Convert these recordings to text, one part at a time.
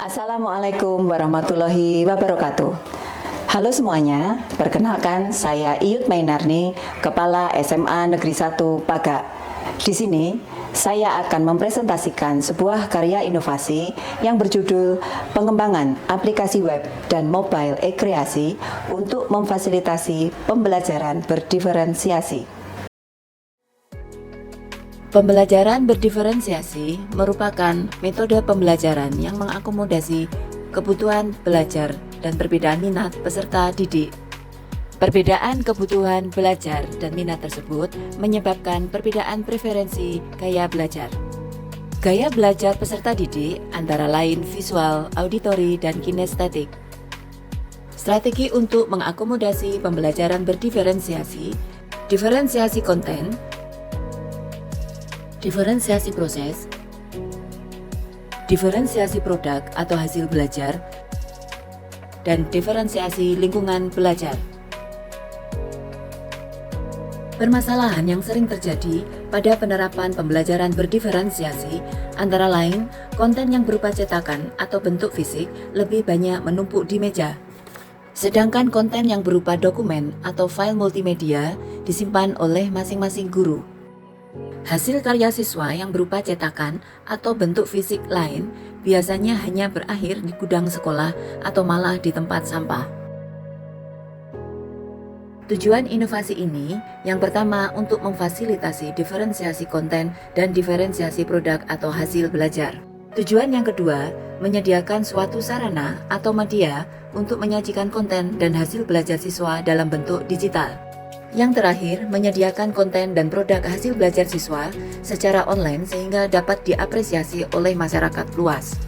Assalamualaikum warahmatullahi wabarakatuh. Halo semuanya, perkenalkan saya Iyut Mainarni, Kepala SMA Negeri 1 Pagak. Di sini, saya akan mempresentasikan sebuah karya inovasi yang berjudul Pengembangan Aplikasi Web dan Mobile e-Kreasi untuk memfasilitasi pembelajaran berdiferensiasi. Pembelajaran berdiferensiasi merupakan metode pembelajaran yang mengakomodasi kebutuhan belajar dan perbedaan minat peserta didik. Perbedaan kebutuhan belajar dan minat tersebut menyebabkan perbedaan preferensi gaya belajar. Gaya belajar peserta didik antara lain visual, auditori, dan kinestetik. Strategi untuk mengakomodasi pembelajaran berdiferensiasi, diferensiasi konten, diferensiasi proses, diferensiasi produk atau hasil belajar, dan diferensiasi lingkungan belajar. Permasalahan yang sering terjadi pada penerapan pembelajaran berdiferensiasi antara lain konten yang berupa cetakan atau bentuk fisik lebih banyak menumpuk di meja. Sedangkan konten yang berupa dokumen atau file multimedia disimpan oleh masing-masing guru. Hasil karya siswa yang berupa cetakan atau bentuk fisik lain biasanya hanya berakhir di gudang sekolah atau malah di tempat sampah. Tujuan inovasi ini yang pertama untuk memfasilitasi diferensiasi konten dan diferensiasi produk atau hasil belajar. Tujuan yang kedua, menyediakan suatu sarana atau media untuk menyajikan konten dan hasil belajar siswa dalam bentuk digital. Yang terakhir, menyediakan konten dan produk hasil belajar siswa secara online sehingga dapat diapresiasi oleh masyarakat luas.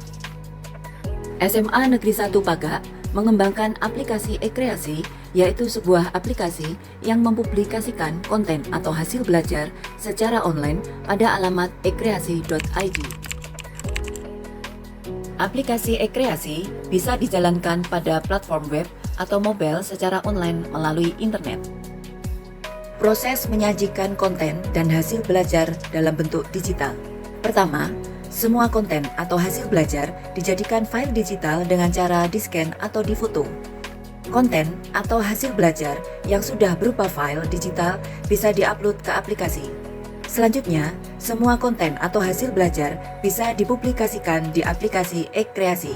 SMA Negeri 1 Pagak mengembangkan aplikasi e-Kreasi, yaitu sebuah aplikasi yang mempublikasikan konten atau hasil belajar secara online pada alamat ekreasi.id. Aplikasi e-Kreasi bisa dijalankan pada platform web atau mobile secara online melalui internet. Proses menyajikan konten dan hasil belajar dalam bentuk digital. Pertama, semua konten atau hasil belajar dijadikan file digital dengan cara di-scan atau difoto. Konten atau hasil belajar yang sudah berupa file digital bisa diupload ke aplikasi. Selanjutnya, semua konten atau hasil belajar bisa dipublikasikan di aplikasi e-Kreasi.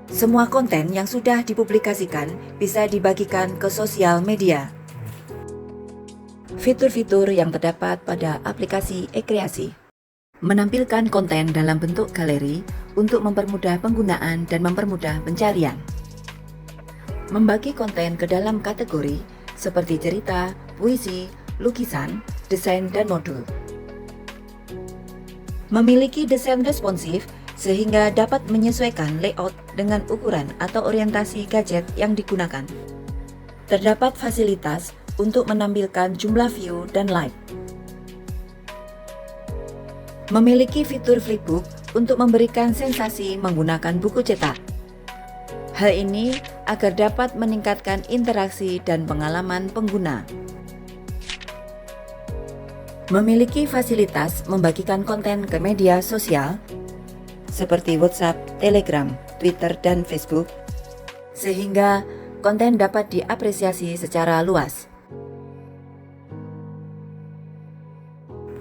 Semua konten yang sudah dipublikasikan bisa dibagikan ke sosial media. Fitur-fitur yang terdapat pada aplikasi e-Kreasi menampilkan konten dalam bentuk galeri untuk mempermudah penggunaan dan mempermudah pencarian. Membagi konten ke dalam kategori seperti cerita, puisi, lukisan, desain, dan modul. Memiliki desain responsif sehingga dapat menyesuaikan layout dengan ukuran atau orientasi gadget yang digunakan. Terdapat fasilitas untuk menampilkan jumlah view dan like. Memiliki fitur flipbook untuk memberikan sensasi menggunakan buku cetak. Hal ini agar dapat meningkatkan interaksi dan pengalaman pengguna. Memiliki fasilitas membagikan konten ke media sosial seperti WhatsApp, Telegram, Twitter, dan Facebook, sehingga konten dapat diapresiasi secara luas.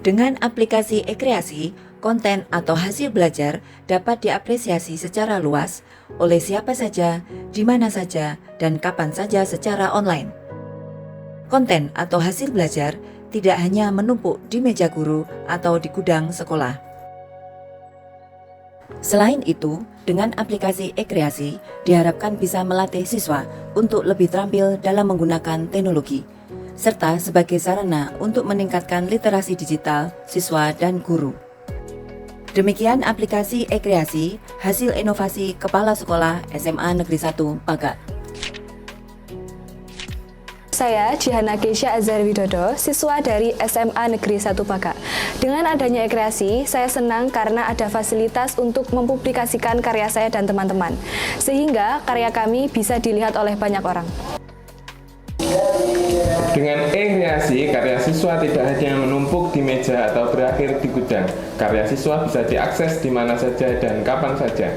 Dengan aplikasi e-Kreasi, konten atau hasil belajar dapat diapresiasi secara luas oleh siapa saja, di mana saja, dan kapan saja secara online. Konten atau hasil belajar tidak hanya menumpuk di meja guru atau di gudang sekolah. Selain itu, dengan aplikasi e-Kreasi diharapkan bisa melatih siswa untuk lebih terampil dalam menggunakan teknologi, serta sebagai sarana untuk meningkatkan literasi digital siswa dan guru. Demikian aplikasi e-Kreasi, hasil inovasi Kepala Sekolah SMA Negeri 1 Pagak. Saya Jihana Keisha Azhar Widodo, siswa dari SMA Negeri 1 Pagak. Dengan adanya e-Kreasi, saya senang karena ada fasilitas untuk mempublikasikan karya saya dan teman-teman, sehingga karya kami bisa dilihat oleh banyak orang. Dengan e-Kreasi, karya siswa tidak hanya menumpuk di meja atau berakhir di gudang. Karya siswa bisa diakses di mana saja dan kapan saja.